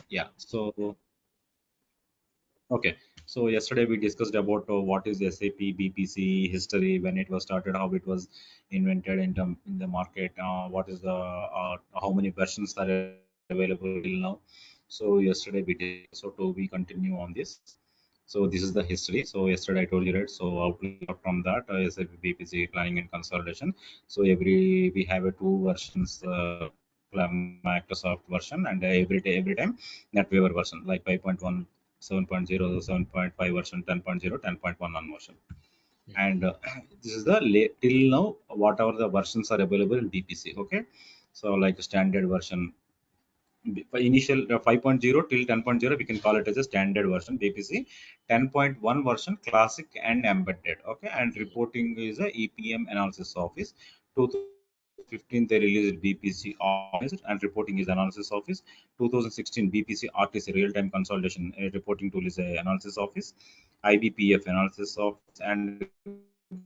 Yeah. So okay. So yesterday we discussed about what is SAP BPC history, when it was started, how it was invented in the market, what is the how many versions are available till now. So yesterday we did. So to we continue on this. So this is the history. So yesterday I told you, right. So output from that SAP BPC planning and consolidation. So we have a two versions. Microsoft version, and every time NetWeaver version like 5.1, 7.0, 7.5 version, 10.0, 10.1 on version. And this is the till now whatever the versions are available in BPC. Okay, so like standard version, initial 5.0 till 10.0 we can call it as a standard version BPC. 10.1 version classic and embedded. Okay, and reporting is a EPM analysis office. 2015 they released BPC Organized and reporting is analysis office. 2016 BPC RTC real time consolidation reporting tool is a analysis office. IBPF analysis office, and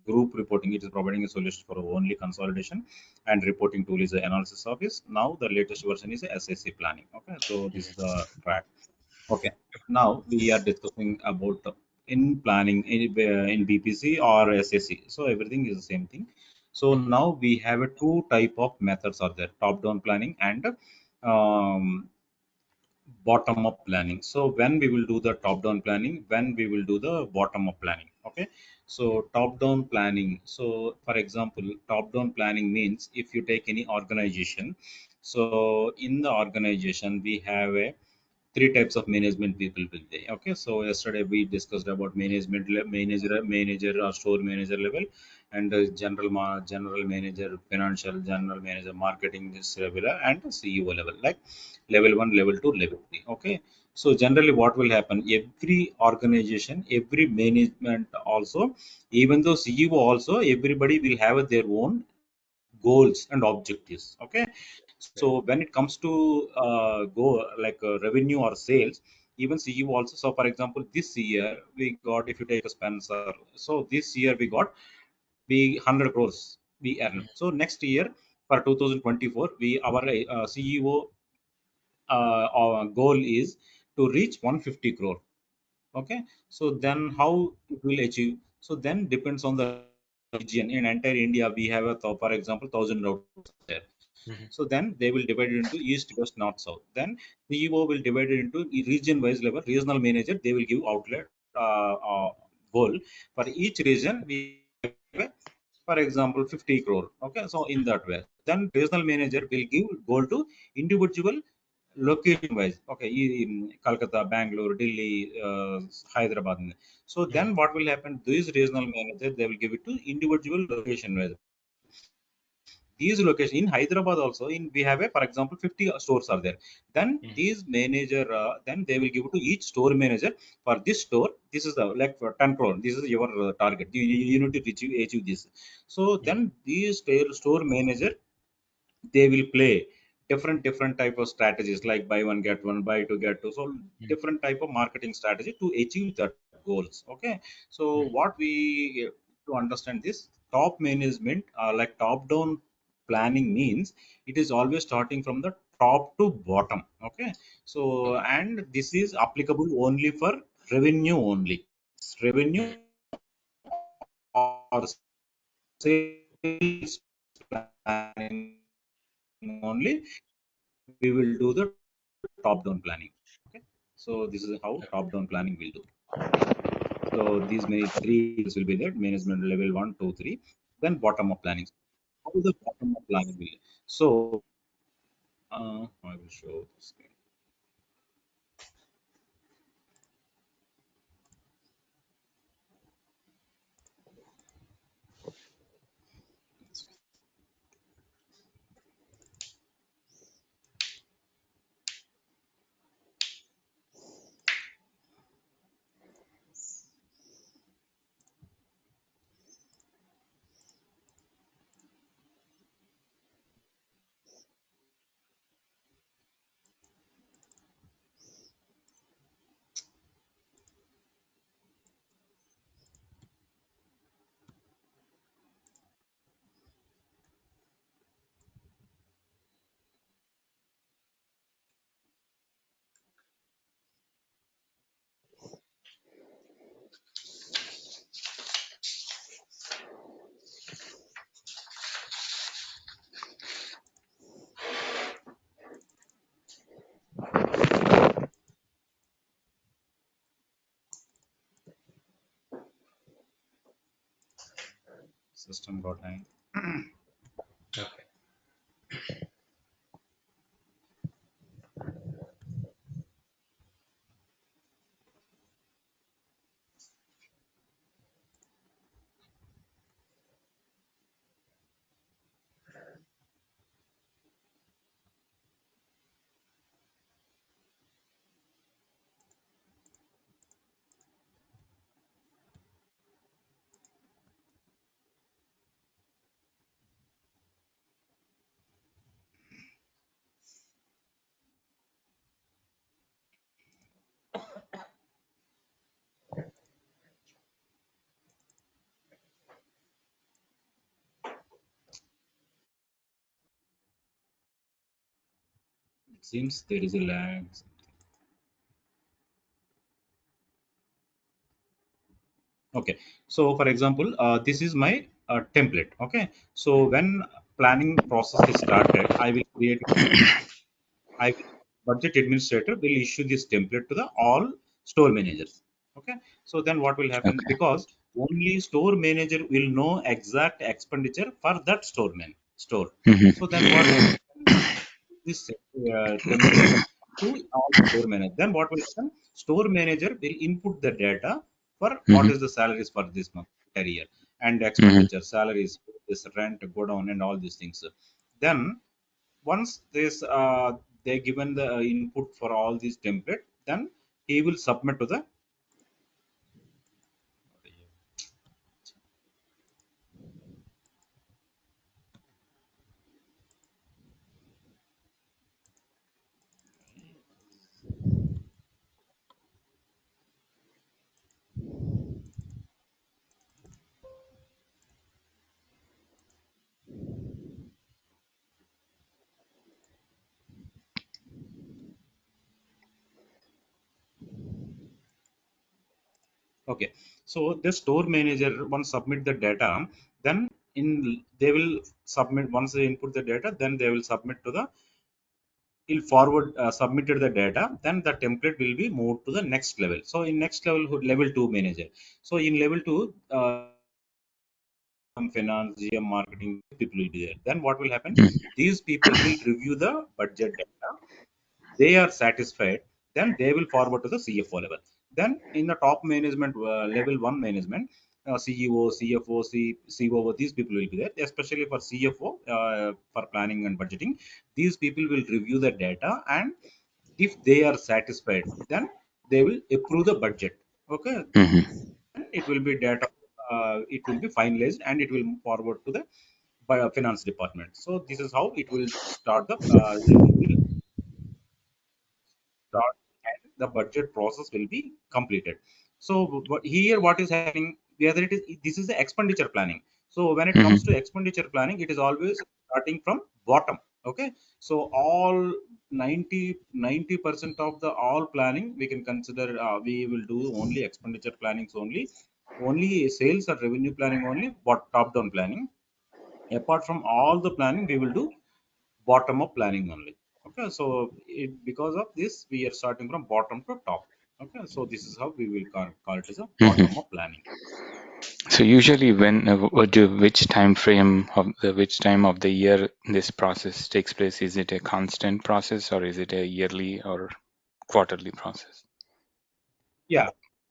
group reporting, it is providing a solution for only consolidation, and reporting tool is the analysis office. Now the latest version is SAC planning. Okay, so this is the track. Okay, now we are discussing about in planning in BPC or SAC. So everything is the same thing. So now we have a two type of methods are there: top down planning and um, bottom up planning. So when we will do the top down planning, when we will do the bottom up planning. Okay, so top down planning, so for example top down planning means if you take any organization. So in the organization we have a three types of management people will be. Okay, so yesterday we discussed about manager or store manager level, and general manager, financial general manager, marketing this level, and CEO level, like level 1, level 2, level 3. Okay, so generally what will happen, every organization, every management also, even though CEO also, everybody will have their own goals and objectives. Okay, so when it comes to go like revenue or sales, even CEO also. So for example this year we got, if you take a Spencer, so this year we got, we 100 crores we earn. So next year for 2024 we our CEO our goal is to reach 150 crore. Okay, so then how it will achieve, so then depends on the region. In entire India we have a for example 1,000 routes there. So then they will divide it into east, west, north, south. Then CEO will divide it into region wise level. Regional manager, they will give outlet goal for each region. We have a, for example 50 crore. Okay, so in that way then regional manager will give goal to individual location wise. Okay, in Kolkata, Bangalore, Delhi, Hyderabad. So then what will happen, these regional manager they will give it to individual location wise. These locations in Hyderabad also, in we have a for example 50 stores are there. Then these manager then they will give to each store manager, for this store this is the like for 10 crore, this is your target, you need to achieve this. So then these store manager, they will play different type of strategies like buy one get one, buy two get two. So different type of marketing strategy to achieve that goals. Okay, so what we to understand this top management, like top down planning means it is always starting from the top to bottom. Okay, so and this is applicable only for revenue only. Revenue or sales planning only we will do the top down planning. Okay, so this is how top down planning will do. So these many three will be there: management level 1, 2, 3. Then bottom up planning. How the bottom up planning will, so I will show this. System got hang. Okay. It seems there is a lag. Okay, so for example, this is my template. Okay, so when planning process is started, I will create I will, budget administrator will issue this template to the all store managers. Okay, so then what will happen? Okay. Because only store manager will know exact expenditure for that store. So then what will happen? This template to all store manager. Then what will happen? Store manager will input the data for what Hmm. is the salaries for this month per year and Hmm. expenditure, salaries, this rent, go down, and all these things. Then once this they given the input for all these template, then he will submit to the. Okay, so the store manager once submit the data, then in they will submit once they input the data, then they will submit to the will forward submitted the data, then the template will be moved to the next level. So in next level, level 2 manager. So in level 2, finance, GM, marketing people will be there. Then what will happen? These people will review the budget data. They are satisfied, then they will forward to the CFO level. Then in the top management, level 1 management, CEO, CFO, COO, these people will be there, especially for CFO, for planning and budgeting. These people will review the data, and if they are satisfied, then they will approve the budget. Okay, Hmm. then it will be data, it will be finalized, and it will move forward to the finance department. So this is how it will start the it will start and the budget process will be completed. So here what is happening, whether it is this is the expenditure planning. So when it comes to Hmm. expenditure planning, it is always starting from bottom. Okay, so all 90% of the all planning we can consider, we will do only expenditure plannings only sales or revenue planning only, but top down planning. Apart from all the planning, we will do bottom up planning only. Okay, so because of this we are starting from bottom to top. Okay, so this is how we will call it as a bottom Hmm. up planning. So usually, when which time frame of which time of the year this process takes place? Is it a constant process, or is it a yearly or quarterly process? Yeah,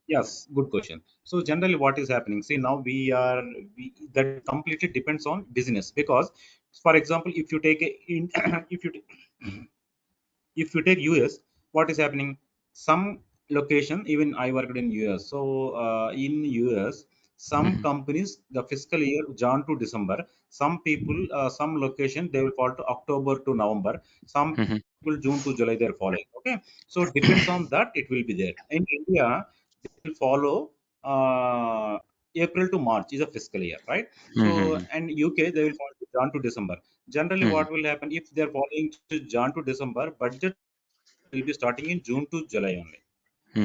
yes, good question. So generally what is happening, see now that completely depends on business. Because for example, if you take a in if you if you take US, what is happening? Some location, even I worked in US. So in US, some Hmm. companies the fiscal year Jan to December. Some people, some location they will fall to October to November. Some Hmm. people June to July they're following. Okay, so depends on that it will be there. In India, they will follow April to March is a fiscal year, right? So Hmm. and UK they will follow Jan to December. Generally, Hmm. what will happen if they're following to Jan to December? Budget will be starting in June to July only.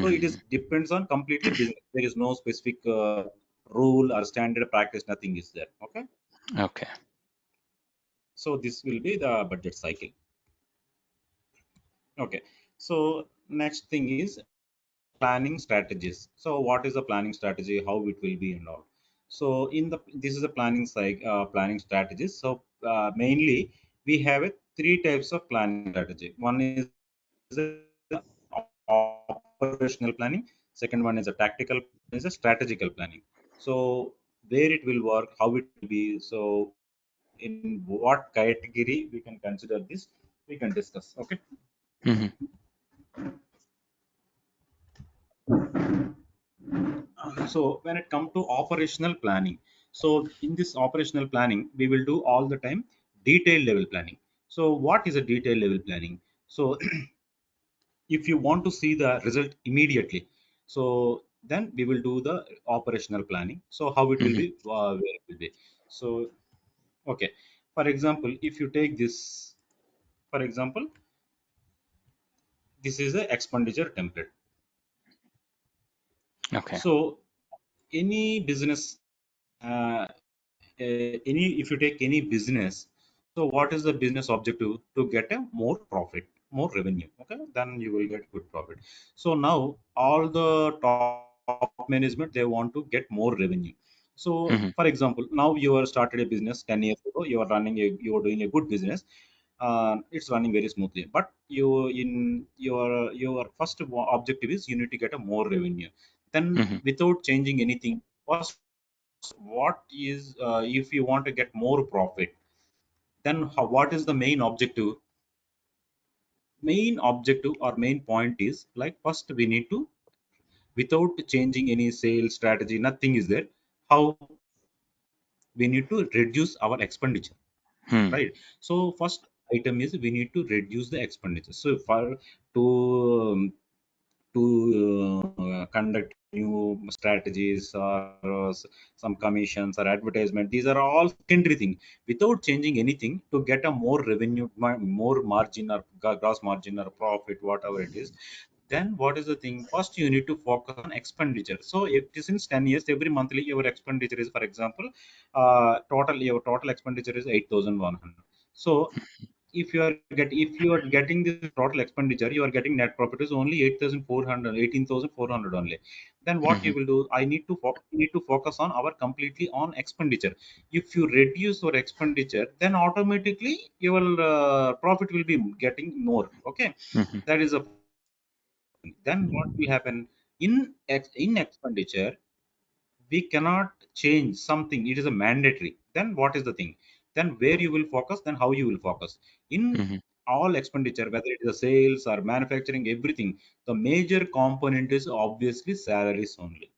So it is Hmm. depends on completely business. There is no specific rule or standard practice. Nothing is there. Okay. Okay. So this will be the budget cycle. Okay. So next thing is planning strategies. So what is the planning strategy? How it will be and all. So in the this is a planning side, planning strategies. So mainly we have a three types of planning strategy. One is a operational planning, second one is a tactical planning, third one is a strategical planning. So where it will work, how it will be, so in what category we can consider this, we can discuss. Okay. Mm-hmm. So when it comes to operational planning, so in this operational planning, we will do all the time detailed level planning. So what is a detailed level planning? So if you want to see the result immediately, so then we will do the operational planning. So how it will Mm-hmm. be, where it will be. So okay, for example, if you take this, for example, this is a expenditure template. Okay. So any business, any if you take any business, so what is the business objective? To get a more profit, more revenue. Okay, then you will get good profit. So now all the top management, they want to get more revenue. So for Mm-hmm. example, now you are started a business 10 years ago, you are running a, you are doing a good business, it's running very smoothly, but you in your first objective is you need to get a more revenue. Then Mm-hmm. without changing anything, first what is, if you want to get more profit, then how, what is the main objective? Main objective or main point is like, first we need to, without changing any sales strategy, nothing is there, how we need to reduce our expenditure, Hmm. right? So first item is we need to reduce the expenditure. So for to conduct new strategies or some commissions or advertisement, these are all secondary thing. Without changing anything, to get a more revenue, more margin or gross margin or profit, whatever it is, then what is the thing? First you need to focus on expenditure. So if since 10 years, every monthly your expenditure is, for example, total, your total expenditure is 8,100. So if you are getting this total expenditure, you are getting net profit is only 8,400, 18,400 only. Then what Mm-hmm. you will do? I need to need to focus on our completely on expenditure. If you reduce your expenditure, then automatically your profit will be getting more. Okay, Mm-hmm. that is a first thing. Then what will happen? In expenditure, we cannot change something, it is a mandatory. Then what is the thing? Then where you will focus, then how you will focus in Mm-hmm. all expenditure, whether it is a sales or manufacturing, everything, the major component is obviously salaries only.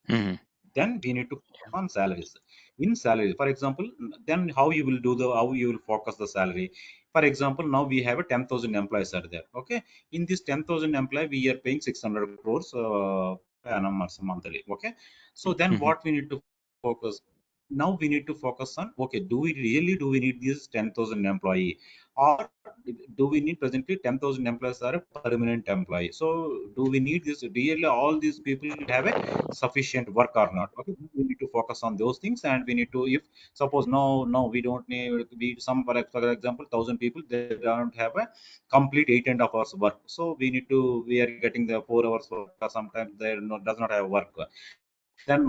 Mm-hmm. Then we need to focus on salaries. In salary, for example, then how you will do the, how you will focus the salary. For example, now we have a 10,000 employees are there. Okay, in this 10,000 employee, we are paying 600 crores per annum or monthly. Okay, so then Mm-hmm. what we need to focus? Now we need to focus on, okay, do we really, do we need this 10,000 employee, or do we need, presently 10,000 employees are a permanent employee, so do we need this really, all these people have a sufficient work or not? Okay, we need to focus on those things. And we need to, if suppose no we don't need, we some, for example, 1,000 people, they don't have a complete 8.5 hours work, so we need to, we are getting the 4 hours work, or sometimes they does not have work. Then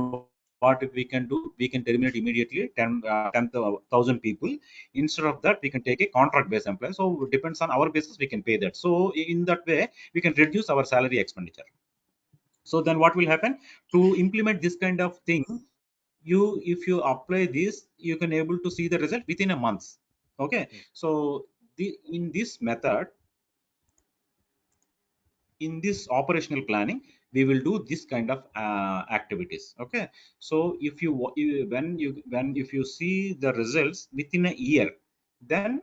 what we can do? We can terminate immediately 10,000 people. Instead of that, we can take a contract based employee, so depends on our basis, we can pay that. So in that way, we can reduce our salary expenditure. So then what will happen? To implement this kind of thing, you, if you apply this, you can able to see the result within a month. Okay, so in this method, in this operational planning, we will do this kind of activities. Okay, so if you when if you see the results within a year, then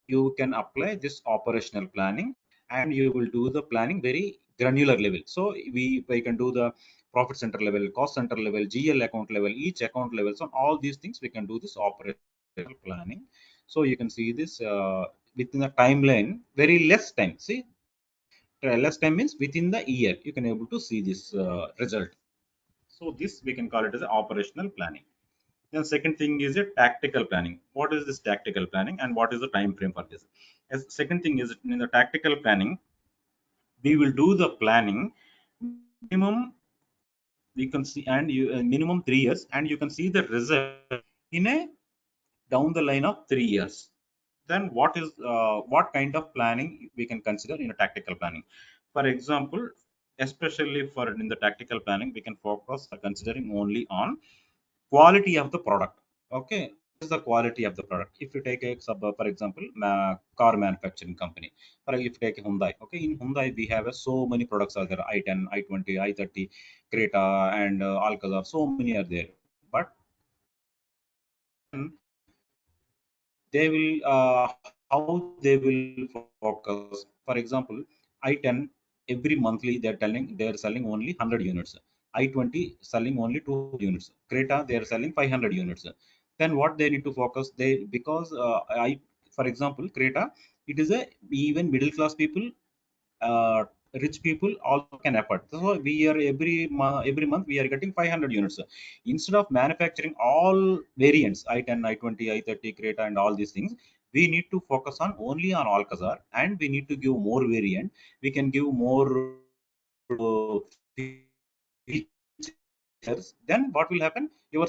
you can apply this operational planning, and you will do the planning very granular level. So we can do the profit center level, cost center level, GL account level, each account levels, on all these things we can do this operational planning. So you can see this within the timeline, very less time. See, less time means within the year you can able to see this result. So this we can call it as operational planning. Then second thing is a tactical planning. What is this tactical planning, and what is the time frame for this? As second thing is, in the tactical planning, we will do the planning minimum we can see, and you minimum 3 years, and you can see the result in a down the line of 3 years. Then what kind of planning we can consider in a tactical planning? For example, especially for in the tactical planning, we can focus considering only on quality of the product. Okay, what is the quality of the product? If you take a for example, car manufacturing company, or if you take Hyundai, okay, in Hyundai we have so many products are there: i10, i20, i30, Creta, and Alcazar, so many are there. But they will how they will focus. For example, i10 every monthly they are selling only 100 units, i20 selling only 200 units, Creta they are selling 500 units. Then what they need to focus, they because I for example, Creta, it is a even middle class people, uh, rich people also can afford. So we are every month we are getting 500 units. Instead of manufacturing all variants, i10, i20, i30, Creta, and all these things, we need to focus on only on Alcazar, and we need to give more variant. We can give more features. Then what will happen? Your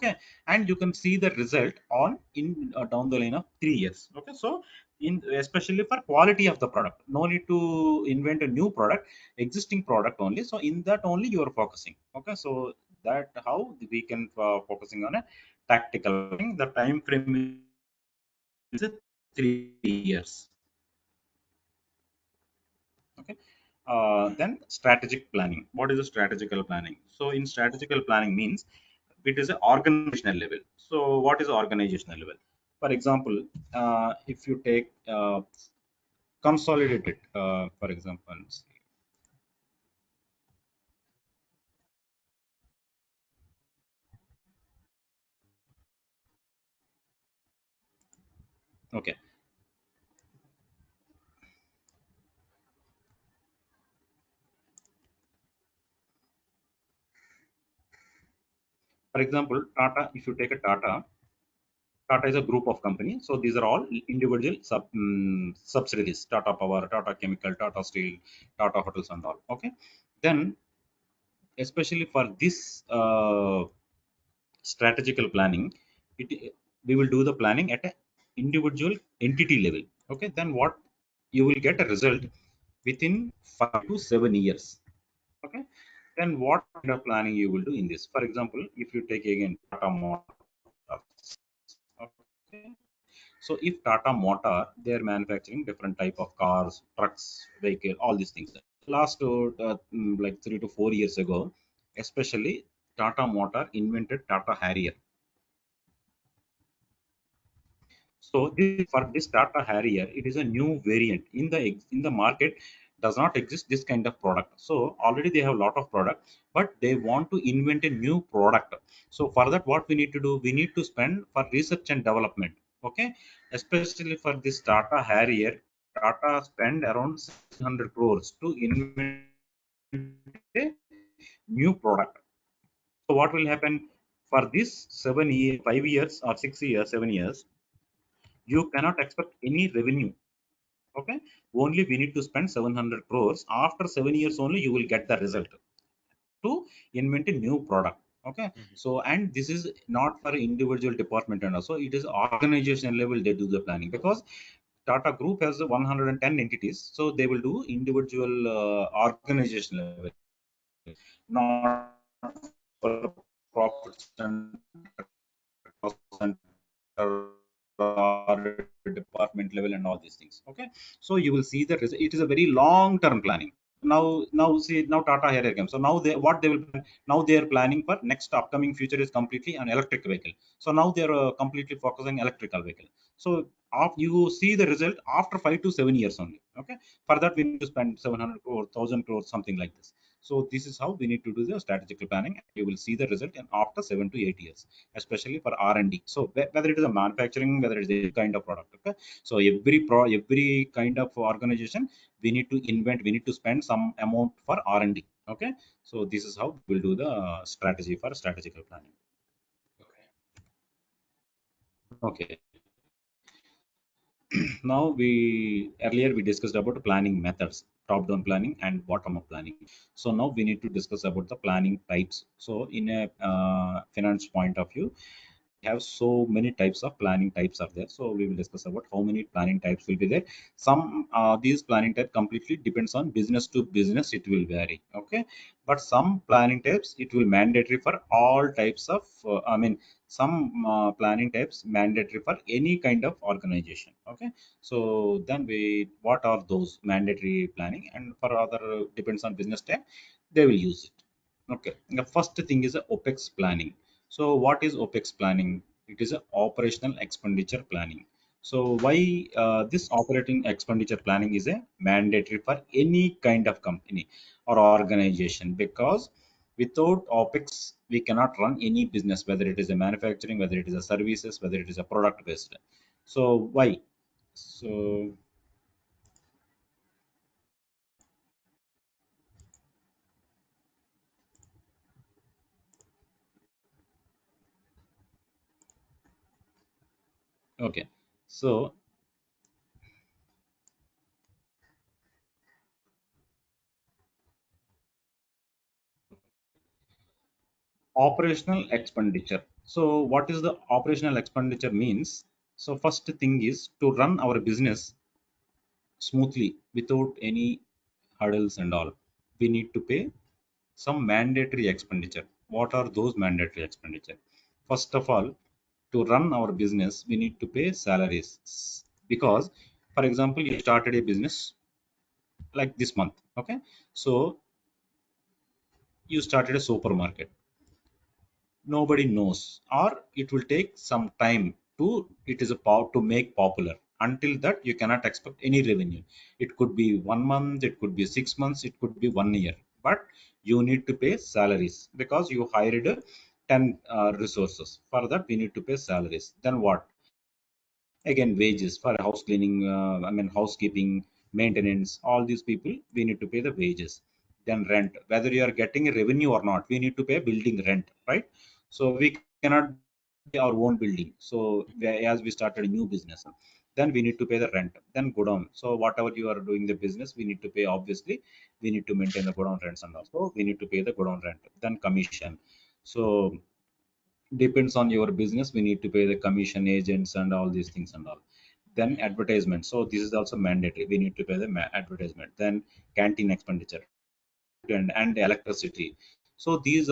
okay, and you can see the result on in down the line of 3 years. Okay, so in especially for quality of the product, no need to invent a new product, existing product only. So in that only you are focusing. Okay, so that how we can focusing on a tactical thing. The time frame is 3 years. Okay, then strategic planning. What is a strategical planning? So in strategical planning means it is an organizational level. So what is organizational level? For example, if you take consolidated, for example, okay, for example, Tata, if you take a Tata is a group of companies. So these are all individual subsidiaries: Tata Power, Tata Chemical, Tata Steel, Tata Hotels, and all. Okay, then especially for this strategical planning, it we will do the planning at a individual entity level. Okay, then what you will get a result within 5 to 7 years. Okay, then what kind of planning you will do in this? For example, if you take again Tata Motors. Okay, so if Tata Motor, they are manufacturing different type of cars, trucks, vehicle, all these things. Last like 3 to 4 years ago, especially Tata Motor invented Tata Harrier. So this, for this Tata Harrier, it is a new variant in the market. Does not exist this kind of product. So already they have a lot of product, but they want to invent a new product. So for that, what we need to do? We need to spend for research and development. Okay, especially for this Tata Harrier, Tata spend around 600 crores to invent a new product. So what will happen for this 7 year, 5 years, or 6 years, 7 years? You cannot expect any revenue. Okay, only we need to spend 700 crores. After 7 years only you will get the result to invent a new product. Okay, Mhm. so and this is not for individual department, and also it is organization level they do the planning, because Tata Group has 110 entities, so they will do individual organization level, not for profit center, cost center, or department level, and all these things. Okay, so you will see that it is a very long term planning. Now see, now Tata here came. So now they what they will plan, now they are planning for next upcoming future is completely an electric vehicle. So now they are completely focusing electrical vehicle. So you see the result after 5 to 7 years only. Okay, for that we need to spend 700 or 1,000 crores, something like this. So this is how we need to do the strategical planning. You will see the result in after 7 to 8 years, especially for R&D. So whether it is a manufacturing, whether it is a kind of product. Okay, so every kind of organization, we need to invent, we need to spend some amount for R&D. Okay, so this is how we'll do the strategy for strategical planning. Okay. Okay, now we earlier we discussed about planning methods. top down planning and bottom up planning. So now we need to discuss about the planning types. So in a finance point of view, we have so many types of planning types are there. So we will discuss about how many planning types will be there. Some these planning type completely depends on business to business, it will vary. Okay, but some planning types it will mandatory for all types of some planning types mandatory for any kind of organization. Okay, so then we what are those mandatory planning, and for other depends on business type, they will use it. Okay, the first thing is a OPEX planning. So what is OPEX planning? It is a operational expenditure planning. So why this operating expenditure planning is a mandatory for any kind of company or organization? Because without OPEX, we cannot run any business, whether it is a manufacturing, whether it is a services, whether it is a product based. So why? So okay, so operational expenditure. So what is the operational expenditure means? So first thing is to run our business smoothly without any hurdles and all. We need to pay some mandatory expenditure. What are those mandatory expenditure? First of all, to run our business, we need to pay salaries because, for example, you started a business like this month. Okay, so you started a supermarket, nobody knows, or it will take some time to it is a to make popular. Until that you cannot expect any revenue. It could be 1 month, it could be 6 months, it could be 1 year, but you need to pay salaries because you hired 10 resources. For that we need to pay salaries. Then what? Again, wages for house cleaning, housekeeping, maintenance, all these people we need to pay the wages. Then rent, whether you are getting a revenue or not, we need to pay building rent, right? So we cannot buy our own building. So as we started a new business, then we need to pay the rent, then go down. So whatever you are doing the business, we need to pay. Obviously we need to maintain the go down rents, and also we need to pay the go down rent, then commission. So depends on your business, we need to pay the commission agents and all these things and all. Then advertisement, so this is also mandatory, we need to pay the advertisement. Then canteen expenditure and electricity. So these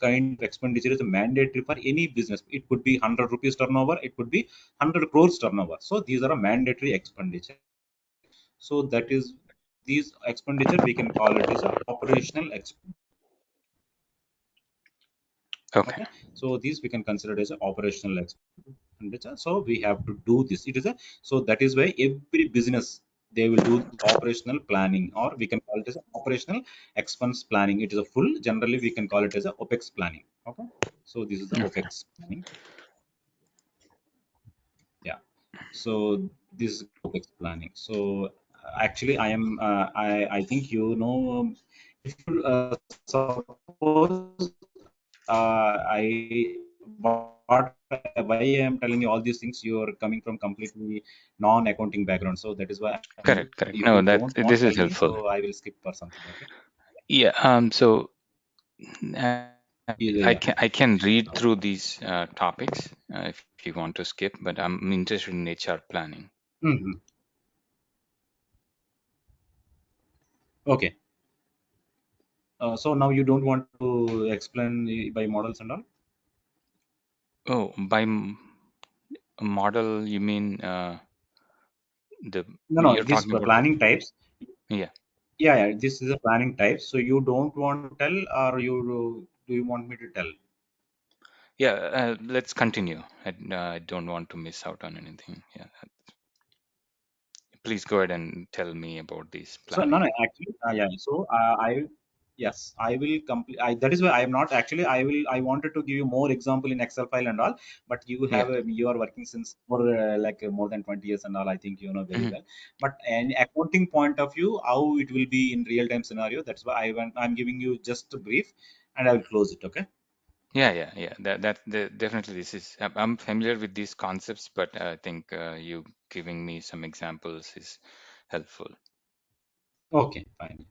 kind of expenditure is mandatory for any business. It could be 100 rupees turnover, it could be 100 crores turnover. So these are a mandatory expenditure. So that is, these expenditure we can call it as a operational expenditure. Okay. Okay, so these we can consider as a operational expenditure. So we have to do this, it is a, so that is why every business they will do operational planning, or we can call it as operational expense planning. It is a full, generally we can call it as a OPEX planning. Okay, so this is the Okay. OPEX planning. Yeah, so this is OPEX planning. So actually I am I think you know, if suppose I what why I am telling you all these things, you are coming from completely non-accounting background, so that is why Correct. Correct. if No, you that don't this want is tell me, helpful. so I will skip or something. Okay. Yeah. So uh, Yeah, I yeah. can read through these topics if you want to skip, but I'm interested in HR planning. Mhm. Okay. So now you don't want to explain by models and all. Oh, by model you mean the No, no, you're this talking about planning types. yeah. Yeah, yeah, this is a planning type. So you don't want to tell, or you do you want me to tell? Yeah, let's continue. I don't want to miss out on anything. Yeah, please go ahead and tell me about this So no, planning. no, actually, yeah. So yes, I will complete. That is why I am not actually. I wanted to give you more example in Excel file and all, but you Yeah. have you are working since more more than 20 years and all. I think you know very Mhm. well. But an accounting point of view, how it will be in real time scenario. That's why I'm giving you just a brief, and I will close it. Okay. Yeah, yeah, yeah. Definitely this is. I'm familiar with these concepts, but I think you giving me some examples is helpful. Okay, fine.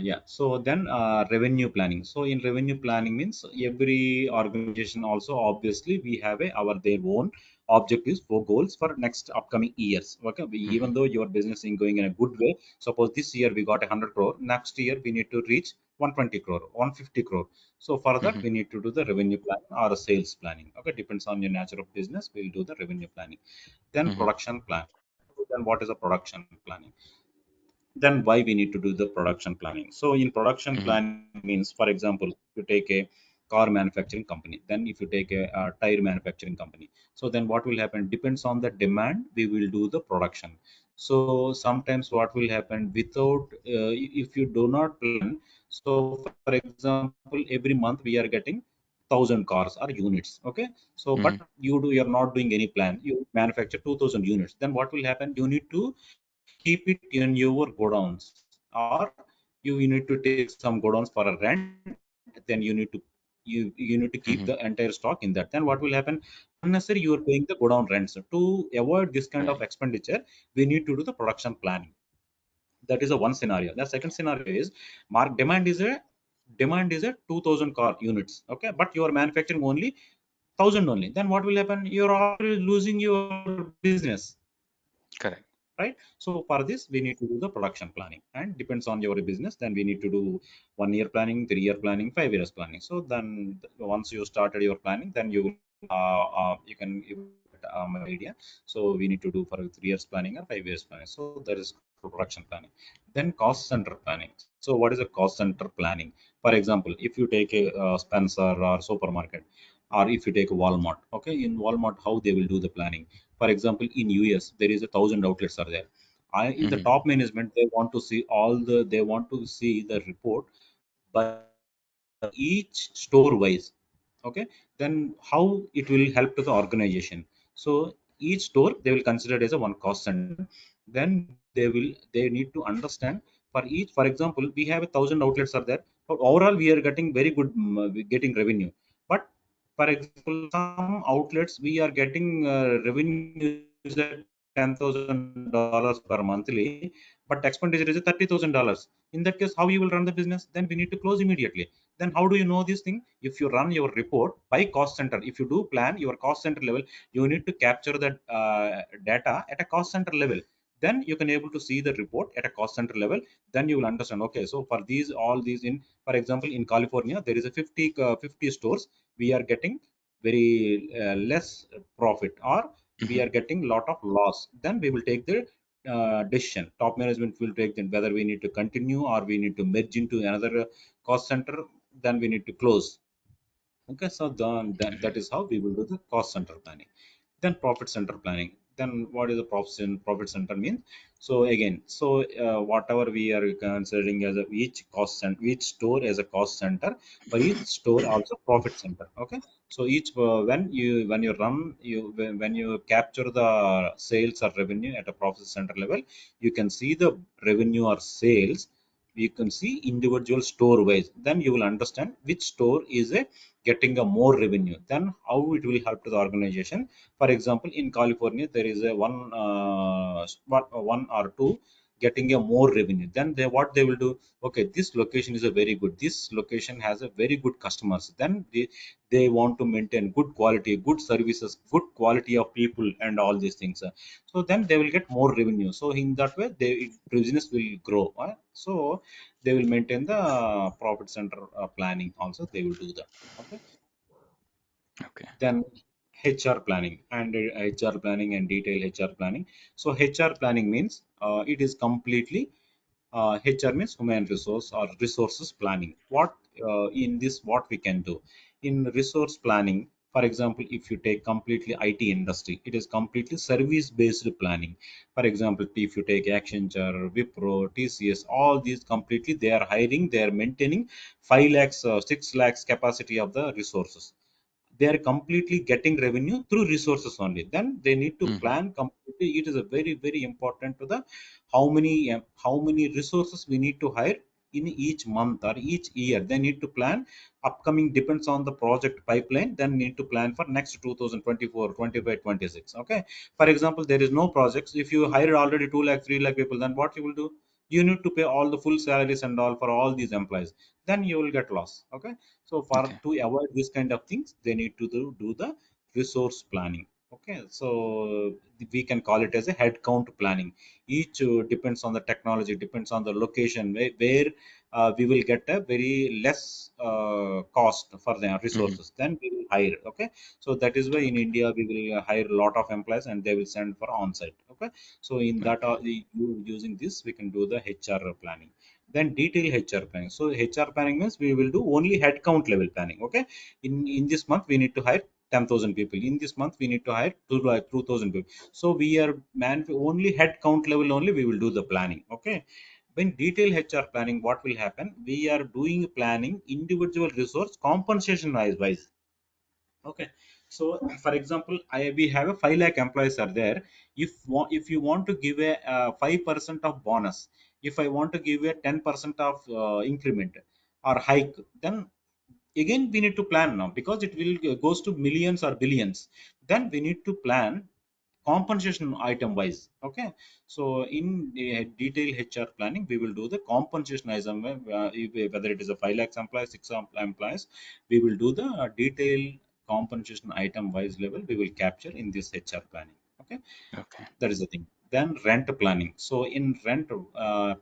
Yeah, so then revenue planning. So in revenue planning means every organization also obviously we have our their own objectives for goals for next upcoming years. Okay, even Mhm, though your business is going in a good way, suppose this year we got 100 crore, next year we need to reach 120 crore, 150 crore. So for that mhm, we need to do the revenue plan or a sales planning. Okay, depends on your nature of business. We'll do the revenue planning. Then mhm, production plan. Then what is a production planning? Then why we need to do the production planning? So in production mhm, planning means, for example, if you take a car manufacturing company, then if you take a tire manufacturing company, so then what will happen depends on the demand, we will do the production. So sometimes what will happen without if you do not plan, so for example every month we are getting 1,000 cars or units. Okay, so but mhm. you're not doing any plan, you manufacture 2,000 units, then what will happen, you need to keep it in your godowns, or you need to take some godowns for a rent, then you need to keep the entire stock in that. Then what will happen, unnecessary you are paying the godown rents. To avoid this kind of Right. expenditure, we need to do the production planning. That is a one scenario. The second scenario is, mark demand is a 2,000 car units, okay, but you are manufacturing only 1,000 only, then what will happen, you're already losing your business, Correct. right? So for this we need to do the production planning, and depends on your business, then we need to do 1 year planning, 3 year planning, 5 years planning. So then once you started your planning, then you will you can get my idea. So we need to do for 3 years planning or 5 years planning. So that is called production planning. Then cost center planning. So what is a cost center planning? For example, if you take a Spencer or supermarket, or if you take a Walmart, okay, in Walmart how they will do the planning. For example, in US there is 1,000 outlets are there. In the Mhm, top management, they want to see they want to see the report by each store wise. Okay, then how it will help to the organization. So each store they will consider it as a one cost center. Then they need to understand, for each, for example, we have 1,000 outlets are there. But overall we are getting very good, we getting revenue. But for example, some outlets we are getting revenue is at $10,000 per monthly, but expenditure is $30,000. In that case, how you will run the business? Then we need to close immediately. Then how do you know this thing? If you run your report by cost center, if you do plan your cost center level, you need to capture that data at a cost center level. Then you can able to see the report at a cost center level. Then you will understand. Okay, so for these all these in, for example, in California there is a 50 stores, we are getting very less profit, or we mhm. are getting lot of loss. Then we will take the decision. Top management will take then whether we need to continue or we need to merge into another cost center. Then we need to close. Okay, so then that is how we will do the cost center planning. Then profit center planning. Then what is the profit center means? So again, so whatever we are considering as each cost center, each store as a cost center, for each store also profit center. Okay, so each when you run you when you capture the sales or revenue at a profit center level, you can see the revenue or sales. You can see individual store wise. Then you will understand which store is a getting a more revenue. Then how it will help to the organization. For example, in California, there is a one or two getting a more revenue. Then they what they will do? Okay, this location is a very good. This location has a very good customers. Then they want to maintain good quality, good services, good quality of people, and all these things. So then they will get more revenue. So in that way, business will grow. So they will maintain the profit center planning. Also, they will do that. Okay, Okay. then HR planning and HR planning and detailed HR planning. So HR planning means it is completely HR means human resource or resources planning. What in this what we can do in resource planning? For example, if you take completely IT industry, it is completely service based planning. For example, if you take Accenture, Wipro, TCS, all these completely they are hiring, they are maintaining 5 lakhs, 6 lakhs capacity of the resources. They are completely getting revenue through resources only. Then they need to Mhm, plan completely. It is a very very important to the how many resources we need to hire in each month or each year. They need to plan upcoming, depends on the project pipeline, then need to plan for next 2024, 25, 26. Okay, for example, there is no projects. If you hired already 2 lakh 3 lakh people, then what you will do? You need to pay all the full salaries and all for all these employees, then you will get loss. Okay, so for Okay. to avoid this kind of things, they need to do the resource planning. Okay, so we can call it as a head count planning. Each depends on the technology, depends on the location where we will get a very less cost for the Hmm. resources, then we will hire. Okay, so that is why in Okay. India we will hire a lot of employees and they will send for on-site. Okay, so in that Okay. using this we can do the HR planning. Then detailed HR planning. So HR planning means we will do only headcount level planning. Okay, in this month we need to hire 10,000 people. In this month we need to hire 2,000 people. So we are man only head count level only we will do the planning. Okay, when detailed HR planning, what will happen? We are doing planning individual resource compensation wise. Okay, so for example, we have a 5 lakh employees are there. If you want to give a 5% of bonus, if I want to give a 10% of increment or hike, then again we need to plan now, because it will goes to millions or billions. Then we need to plan compensation item wise. Okay, so in detailed HR planning we will do the compensation item, whether it is a 5 lakhs employees, 6 employees, we will do the detailed compensation item wise level we will capture in this HR planning. Okay, Okay. that is the thing. Then rent planning. So in rent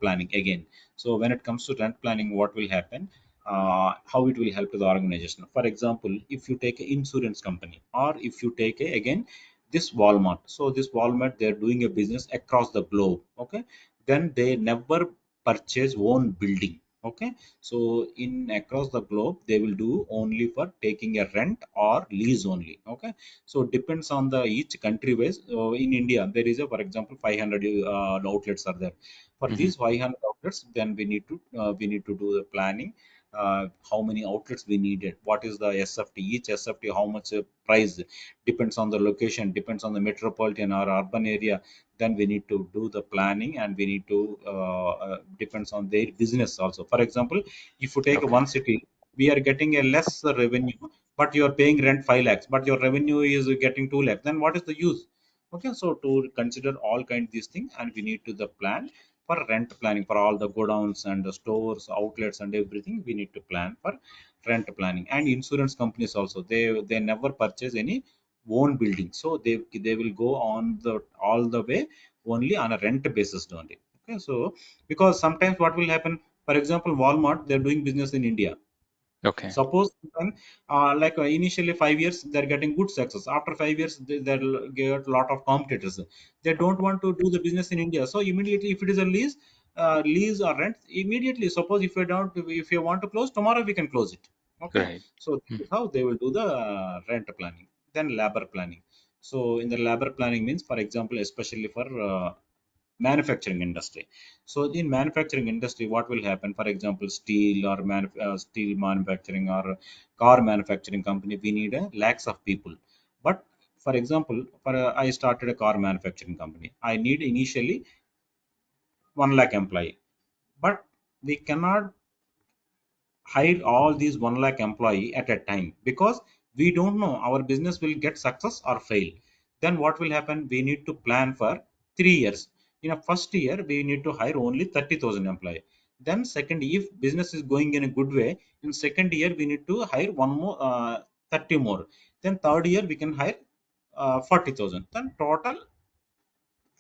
planning again, so when it comes to rent planning, what will happen? How it will help to the organization? For example, if you take an insurance company, or if you take a, again, this Walmart. So this Walmart, they're doing a business across the globe. Okay, then they never purchase own building. Okay, so in across the globe they will do only for taking a rent or lease only. Okay, so depends on the each country wise. In India there is a, for example, 500 outlets are there. For Hmm. these 500 outlets, then we need to do the planning. How many outlets we needed, what is the SFT, each SFT how much price, depends on the location, depends on the metropolitan or urban area. Then we need to do the planning, and we need to depends on their business also. For example, if you take Okay. one city, we are getting a less revenue, but you are paying rent 5 lakhs, but your revenue is getting 2 lakhs, then what is the use? Okay, so to consider all kind these things, and we need to the plan for rent planning for all the godowns and the stores, outlets and everything. We need to plan for rent planning. And insurance companies also, they never purchase any own building, so they will go on the all the way only on a rent basis only. Okay, so because sometimes what will happen, for example, Walmart, they're doing business in India. Okay. Suppose like initially 5 years they're getting good success. After 5 years they'll get a lot of competitors. They don't want to do the business in India. So immediately, if it is a lease or rent, immediately, suppose if you don't, if you want to close tomorrow, we can close it. Okay, Right. so this Mm. is how they will do the rent planning. Then labor planning. So in the labor planning means, for example, especially for manufacturing industry. So in manufacturing industry, what will happen? For example, steel or steel manufacturing or car manufacturing company, we need a lakhs of people. But for example, for I started a car manufacturing company, I need initially 1 lakh employee, but we cannot hire all these 1 lakh employee at a time, because we don't know our business will get success or fail. Then what will happen? We need to plan for 3 years. In a first year we need to hire only 30,000 employee. Then second, if business is going in a good way, in second year we need to hire one more 30 more. Then third year we can hire 40,000. Then total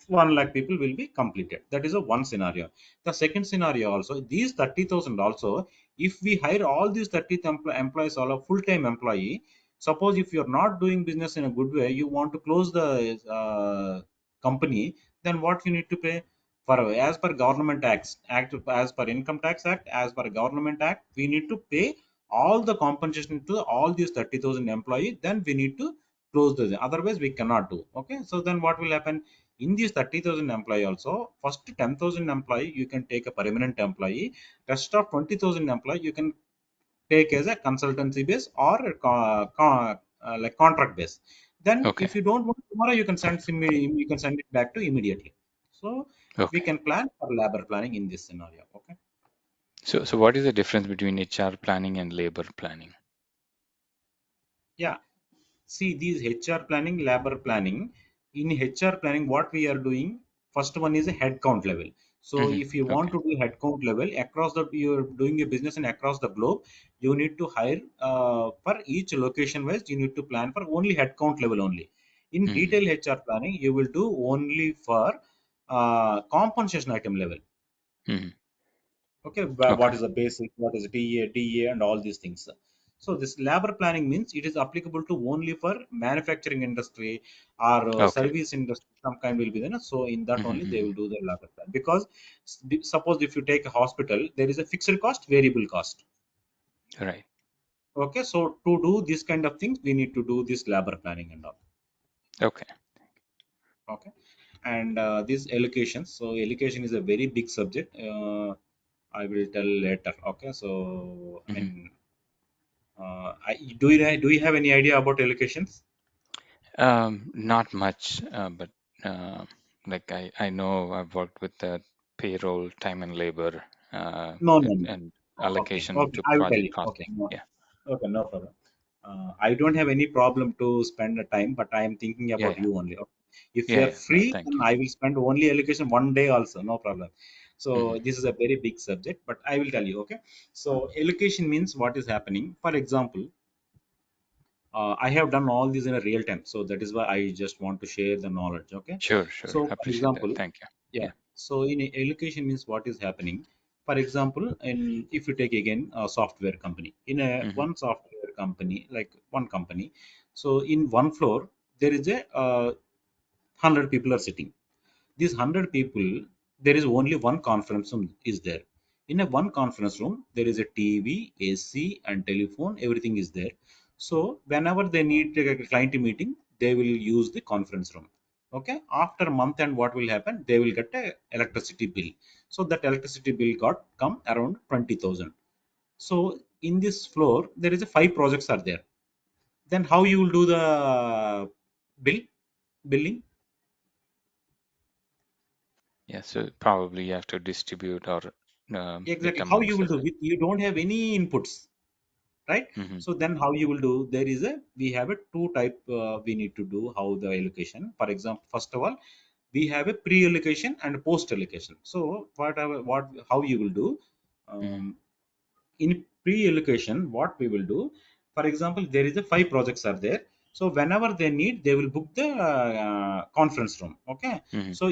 1 lakh people will be completed. That is a one scenario. The second scenario also, these 30,000 also, if we hire all these 30 employees, all a full-time employee, suppose if you're not doing business in a good way, you want to close the company, then what you need to pay? For as per government act, as per income tax act, as per government act, we need to pay all the compensation to all these 30,000 employee. Then we need to close the, otherwise we cannot do. Okay, so then what will happen? In these 30,000 employee also, first 10,000 employee you can take a permanent employee, rest of 20,000 employee you can take as a consultancy base or a like contract base. Then Okay. if you don't want tomorrow, you can you can send it back to immediately. So we Okay. can plan for labor planning in this scenario. Okay. So what is the difference between HR planning and labor planning? Yeah. See, these HR planning, labor planning. In HR planning, what we are doing, first one is a headcount level. So Hmm. if you want Okay. to do headcount level across the, you're doing a business and across the globe, you need to hire for each location wise, you need to plan for only headcount level only. In Hmm. detail HR planning, you will do only for compensation item level. Hmm. Okay, what Okay. is the basic, what is TA, DA, and all these things. So this labor planning means it is applicable to only for manufacturing industry or Okay. service industry. Some kind will be there. So in that only they Hmm. will do the labor plan, because suppose if you take a hospital, there is a fixed cost, variable cost. Right. Okay, so to do this kind of things, we need to do this labor planning and all. Okay. Okay, and this allocation. So allocation is a very big subject. I will tell later. Okay, so I Hmm. mean, do you have any idea about allocations? Not much, but uh, like I know I've worked with the payroll, time and labor, No, no, no. and Okay, allocation okay. to I will tell project you. Okay, costing. no, Yeah. okay, no problem. I don't have any problem to spend the time, but I am thinking Yeah. about Yeah. you only. Okay. If Yeah. you are Yeah. No, free, thank then you. I will spend only allocation one day also, no problem. Hmm. So this is a very big subject, but I will tell you. Okay. So allocation means what is happening. For example, I have done all this in a real time, so that is why I just want to share the knowledge. Okay. Sure. Sure. So for Appreciate that. example, Thank you. yeah. Yeah. So in education means what is happening. For example, in if you take again a software company, in a Hmm. one software company, like one company, so in one floor there is a 100 people are sitting. These 100 people, there is only one conference room is there. In a one conference room, there is a TV, AC, and telephone. Everything is there. So whenever they need a client meeting, they will use the conference room. Okay. After a month, and what will happen? They will get a electricity bill. So that electricity bill got come around 20,000. So in this floor, there is a five projects are there. Then how you will do the bill billing? Yeah. So probably you have to distribute or it Exactly. How you amongst will the do? like. You don't have any inputs, right? Hmm. So then how you will do? There is a we have a two type we need to do how the allocation. For example, first of all, we have a pre-allocation and post-allocation. So what how you will do? Hmm. Um, in pre-allocation, what we will do, for example, there is a five projects are there. So whenever they need, they will book the conference room. Okay. Hmm. So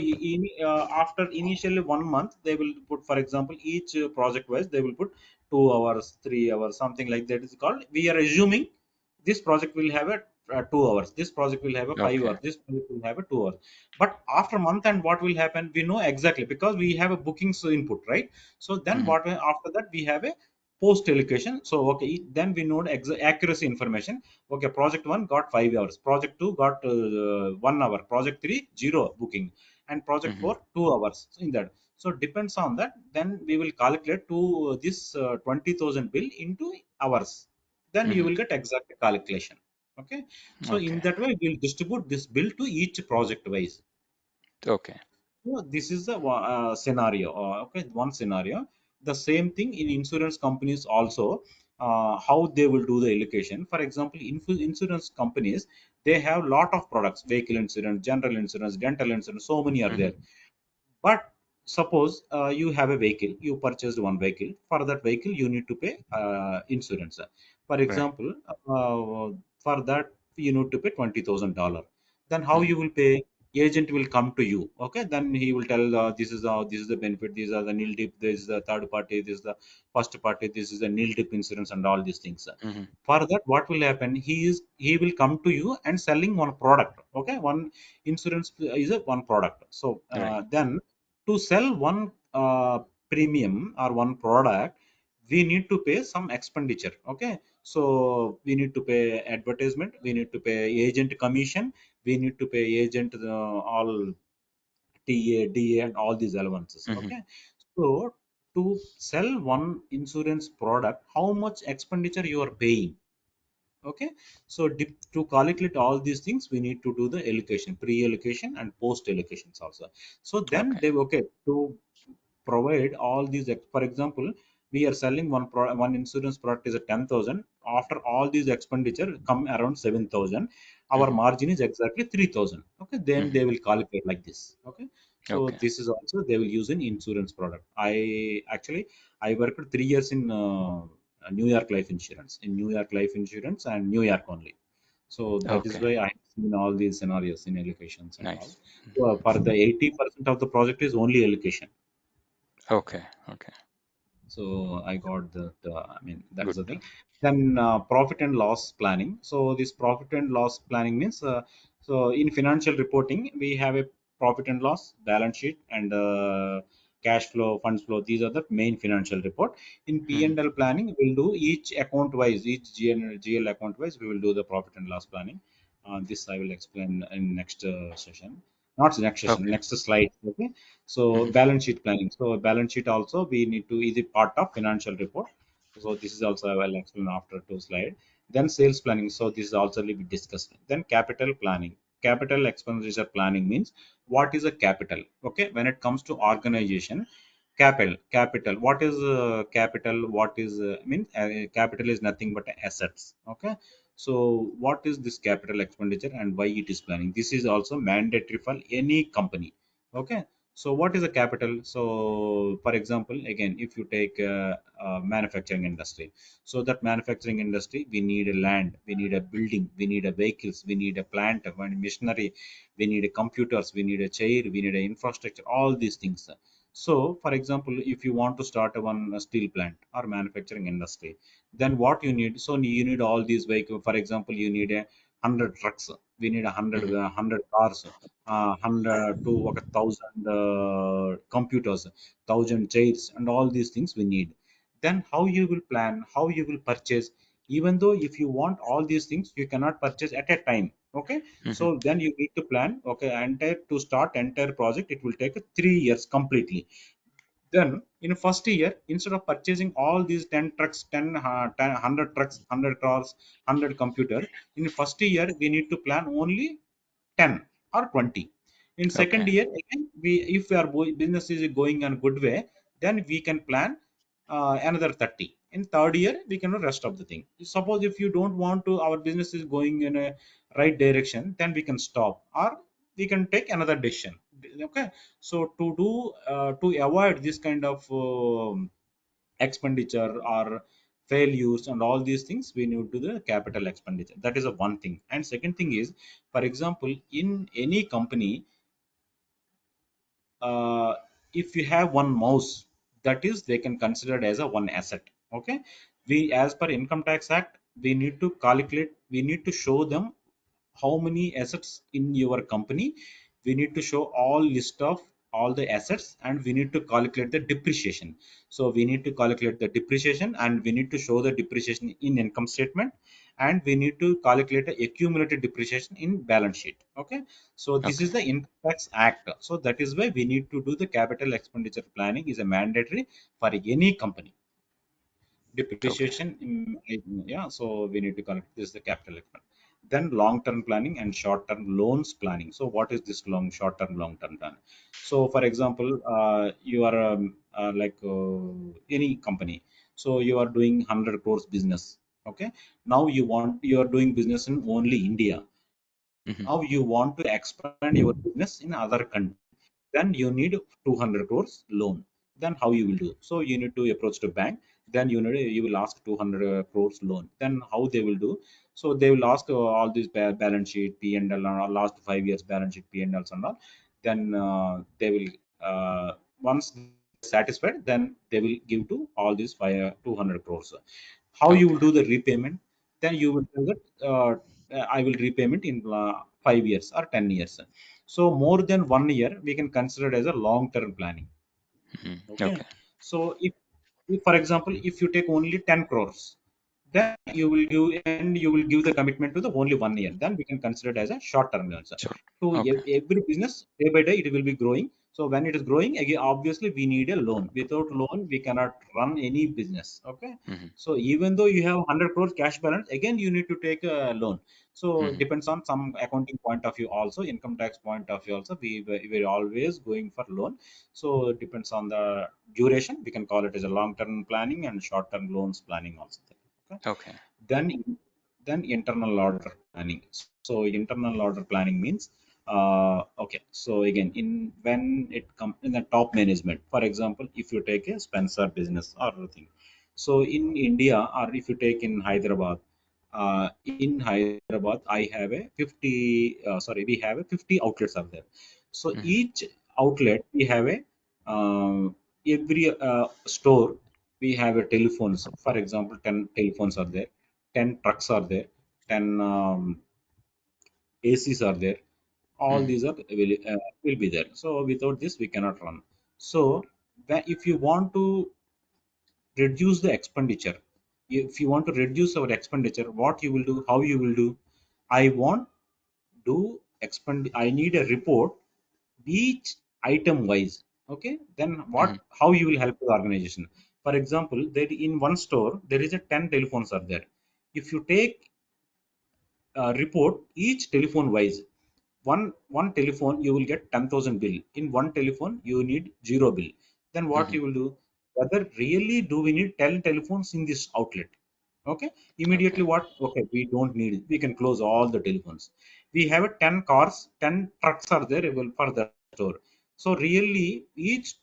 after initially 1 month, they will put, for example, each project wise, they will put 2 hours, 3 hours, something like that is called. We are assuming this project will have a 2 hours. This project will have a five Okay. hours. This project will have a 2 hours. But after month, and what will happen? We know exactly, because we have a bookings input, right? So then Hmm. after that we have a post allocation. So okay, then we know accuracy information. Okay, project one got 5 hours, project two got 1 hour, project three zero booking, and project Hmm. four 2 hours. So in that, so depends on that. Then we will calculate to this 20,000 bill into hours. Then you Hmm. will get exact calculation. Okay, so in Okay. that way we'll distribute this bill to each project wise. Okay. So this is the scenario. Okay, one scenario. The same thing in insurance companies also. How they will do the allocation. For example, insurance companies, they have lot of products: vehicle insurance, general insurance, dental insurance. So many are there. Hmm. But suppose you have a vehicle, you purchased one vehicle. For that vehicle, you need to pay insurance. For Right. example, for that you need to pay $20,000. Then how Hmm. you will pay? Agent will come to you. Okay, then he will tell this is the benefit. These are the nil dip. This is the third party. This is the first party. This is the nil dip insurance and all these things. Hmm. For that, what will happen? He will come to you and selling one product. Okay, one insurance is a one product. So Right. then to sell one premium or one product, we need to pay some expenditure. Okay, so we need to pay advertisement, we need to pay agent commission, we need to pay agent all ta da and all these allowances. Hmm. Okay, so to sell one insurance product, how much expenditure you are paying? Okay, so to calculate all these things, we need to do the allocation, pre-allocation and post-allocations also. So then Okay. they, okay, to provide all these, for example, we are selling one insurance product is a 10,000. After all these expenditure come around 7,000, our Hmm. margin is exactly 3,000. Okay, then Hmm. they will calculate like this. Okay, so Okay. this is also they will use in insurance product. I worked 3 years in New York life insurance, in New York life insurance and New York only. So that is Okay. why I have seen all these scenarios in allocations and all. Nice. So for the 80% of the project is only allocation. Okay. Okay. So I got that. I mean, that is Good the to. thing. Then profit and loss planning. So this profit and loss planning means, so in financial reporting, we have a profit and loss, balance sheet, and cash flow, funds flow. These are the main financial report. In Hmm. P&L planning, we'll do each account wise, each GL account wise, we will do the profit and loss planning. This I will explain in next session. Not next session, Okay. next slide. Okay. So Hmm. balance sheet planning. So balance sheet also we need to is a part of financial report. So this is also I will explain after two slide. Then sales planning. So this is also will be discussed. Then capital planning. Capital expenditure planning means what is a capital? Okay, when it comes to organization, capital. What is capital? What is capital is nothing but assets. Okay, so what is this capital expenditure and why it is planning? This is also mandatory for any company. Okay, so what is a capital? So for example, again, if you take manufacturing industry, so that manufacturing industry, we need a land, we need a building, we need a vehicles, we need a plant, one machinery, we need a computers, we need a chair, we need a infrastructure, all these things. So for example, if you want to start a one steel plant or manufacturing industry, then what you need? So you need all these vehicles. For example, you need a 100 trucks. We need a hundred Hmm. 100 cars, 100 to 1,000 computers, 1,000 chairs, and all these things we need. Then how you will plan, how you will purchase? Even though if you want all these things, you cannot purchase at a time. Okay, Hmm. so then you need to plan. Okay, entire to start entire project, it will take 3 years completely. Then in first year, instead of purchasing all these 10 trucks, 10 100 trucks, 100 cars, 100 computer, in first year we need to plan only 10 or 20. In second Okay. year, again, if our business is going in a good way, then we can plan another 30. In third year, we can do rest of the thing. Suppose if you don't want to, our business is going in a right direction, then we can stop or we can take another decision. Okay, so to avoid this kind of expenditure or failures and all these things, we need to the capital expenditure. That is a one thing. And second thing is, for example, in any company, uh, if you have one mouse, that is they can consider it as a one asset. Okay, we as per income tax act, we need to calculate, we need to show them how many assets in your company. We need to show all list of all the assets, and we need to calculate the depreciation. So we need to calculate the depreciation, and we need to show the depreciation in income statement, and we need to calculate the accumulated depreciation in balance sheet. Okay, so this Okay. is the income tax act. So that is why we need to do the capital expenditure planning is a mandatory for any company. Okay. Depreciation, yeah, so we need to collect this the capital expense. Then long term planning and short term loans planning. So what is this short term long term plan? So for example, you are any company, so you are doing 100 crores business. Okay, now you are doing business in only India. Hmm. Now you want to expand your business in other country, then you need 200 crores loan. Then how you will do? So you need to approach the bank. Then you will ask 200 crores loan. Then how they will do? So they will ask all these balance sheet, P&L, and all last 5 years balance sheet, P&Ls and all. Then they will, once they are satisfied, then they will give to all these 200 crores. How you will Okay. do the repayment? Then you will tell that I will repayment in 5 years or 10 years. So more than 1 year, we can consider it as a long-term planning. Hmm. Okay. Okay. So if for example, if you take only 10 crores, then you will give the commitment to the only 1 year. Then we can consider it as a short-term loans. Sure. To Okay. every business, day by day, it will be growing. So when it is growing, again, obviously we need a loan. Without loan, we cannot run any business. Okay. Mhm. So even though you have 100 crores cash balance, again you need to take a loan. So Mhm. depends on some accounting point of view, also income tax point of view. Also, we are always going for loan. So it depends on the duration. We can call it as a long term planning and short term loans planning also. Okay. Okay. Then then internal order planning. So internal order planning means okay. So again, in when it comes in the top management, for example, if you take a Spencer business or thing, so in India, or if you take in Hyderabad, in Hyderabad, I have a 50. Sorry, we have a 50 outlets are there. So Mhm. each outlet we have a every store we have a telephones. For example, 10 telephones are there, 10 trucks are there, 10 ACs are there. All Mhm. these will be there. So without this, we cannot run. So if you want to reduce the expenditure, if you want to reduce our expenditure, what you will do, how you will do? I want do expend. I need a report each item wise. Okay, then Mhm. how you will help the organization? For example, there in one store there is a 10 telephones are there. If you take report each telephone wise, one telephone you will get 10,000 bill. In one telephone you need zero bill. Then what Mhm. you will do? Whether really do we need 10 telephones in this outlet? Okay, Okay. immediately what? Okay, we don't need it, we can close all the telephones. We have a 10 cars, 10 trucks are there available for the store. So really each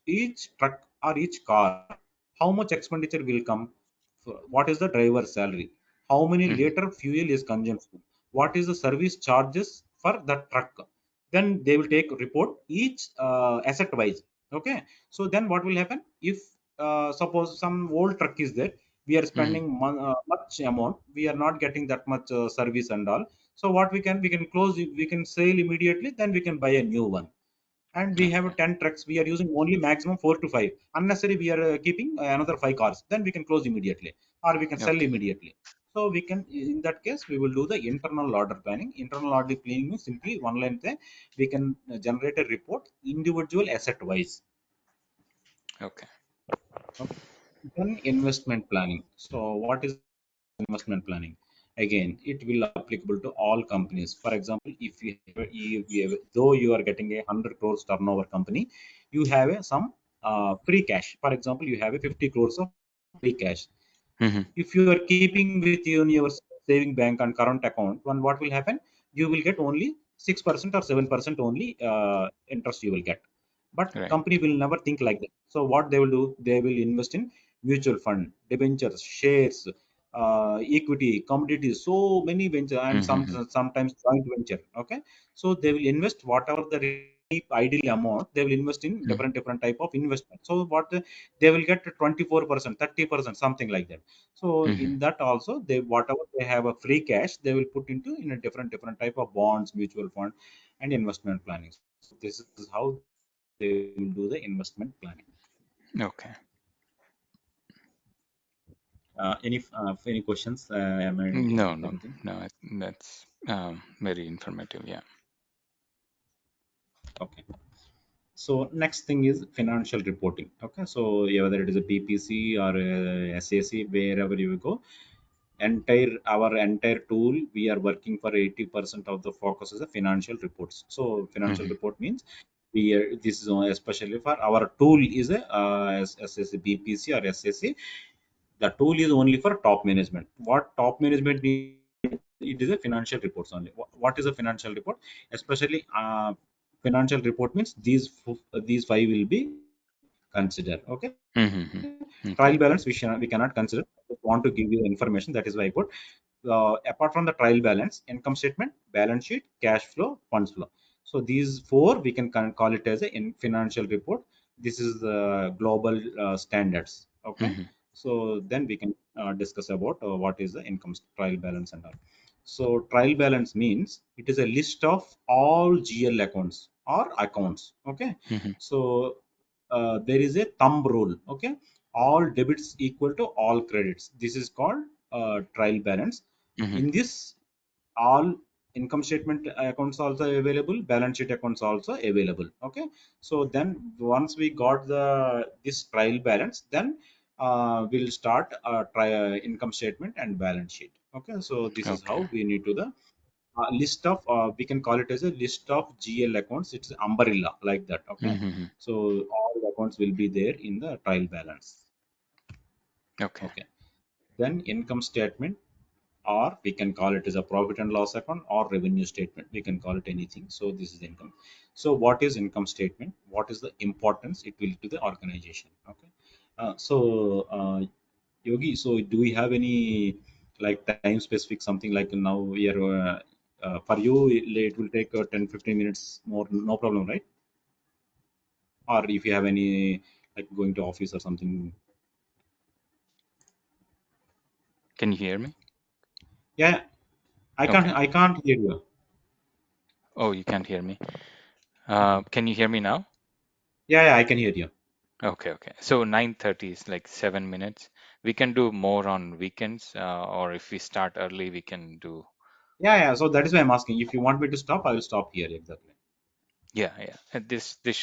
truck or each car, how much expenditure will come? What is the driver's salary? How many Mhm. liter fuel is consumed? What is the service charges for the truck? Then they will take report each asset wise. Okay, so then what will happen if suppose some old truck is there, we are Mhm. spending much amount, we are not getting that much service and all. So what we can close it, we can sell immediately, then we can buy a new one. And we have Okay. 10 trucks, we are using only maximum 4 to 5. Unnecessary we are keeping another 5 cars, then we can close immediately, or we can sell Okay. immediately. So we can, in that case, we will do the internal order planning. Internal order planning means simply one line thing. We can generate a report individual asset wise. Okay. Okay. Then investment planning. So what is investment planning? Again, it will applicable to all companies. For example, if you have, though you are getting a 100 crores turnover company, you have some free cash. For example, you have a 50 crores of free cash. Mhm. If you are keeping with you in your saving bank and current account, then what will happen? You will get only 6% or 7% only interest you will get. But Right. company will never think like that. So what they will do? They will invest in mutual fund, debentures, shares, equity, commodities, so many venture, and Mhm. sometimes joint venture. Okay, so they will invest whatever the ideal amount, they will invest in Mhm. different type of investment. So what they will get 24%, 30%, something like that. So in Mhm. that also, they whatever they have a free cash, they will put into in a different type of bonds, mutual fund, and investment planning. So this is how they will do the investment planning. Okay. Any questions? Am I No, getting no, anything? no. That's very informative. Yeah. Okay. So next thing is financial reporting. Okay, so yeah, whether it is a BPC or a SAC, wherever you go, our entire tool, we are working for 80% of the focus is the financial reports. So financial Mhm. report means we are, this is especially for our tool is a SAC, BPC or SAC. The tool is only for top management. What top management needs? It is a financial reports only. What is a financial report? Especially financial report means these five will be considered. Okay, trial Mhm. balance we Okay. cannot consider. I just want to give you the information. That is why I put apart from the trial balance, income statement, balance sheet, cash flow, funds flow. So these four we can call it as a in financial report. This is the global standards. Okay, Mhm. so then we can discuss about what is the income trial balance and all. So trial balance means it is a list of all GL accounts or accounts. Okay, Mhm. so there is a thumb rule. Okay, all debits equal to all credits. This is called trial balance. Mhm. In this, all income statement accounts also available, balance sheet accounts also available. Okay, so then once we got this trial balance, then we'll start try income statement and balance sheet. Okay, so this is how Okay. we need to the list of we can call it as a list of GL accounts. It's umbrella like that. Okay, Hmm. so all the accounts will be there in the trial balance. Okay. Okay, then income statement, or we can call it as a profit and loss account or revenue statement, we can call it anything. So this is income. So what is income statement, what is the importance it will to the organization? Okay, Yogi, so do we have any like time specific something like now we are for you it will take 10-15 minutes more, no problem, right? Or if you have any like going to office or something. Can you hear me? Yeah, i can't Okay. i can't hear you. Oh, you can't hear me. Can you hear me now? Yeah, I can hear you. Okay, okay. So 9:30 is like 7 minutes. We can do more on weekends, or if we start early, we can do. Yeah, so that is why I'm asking. If you want me to stop, I will stop here exactly. Yeah, yeah. And this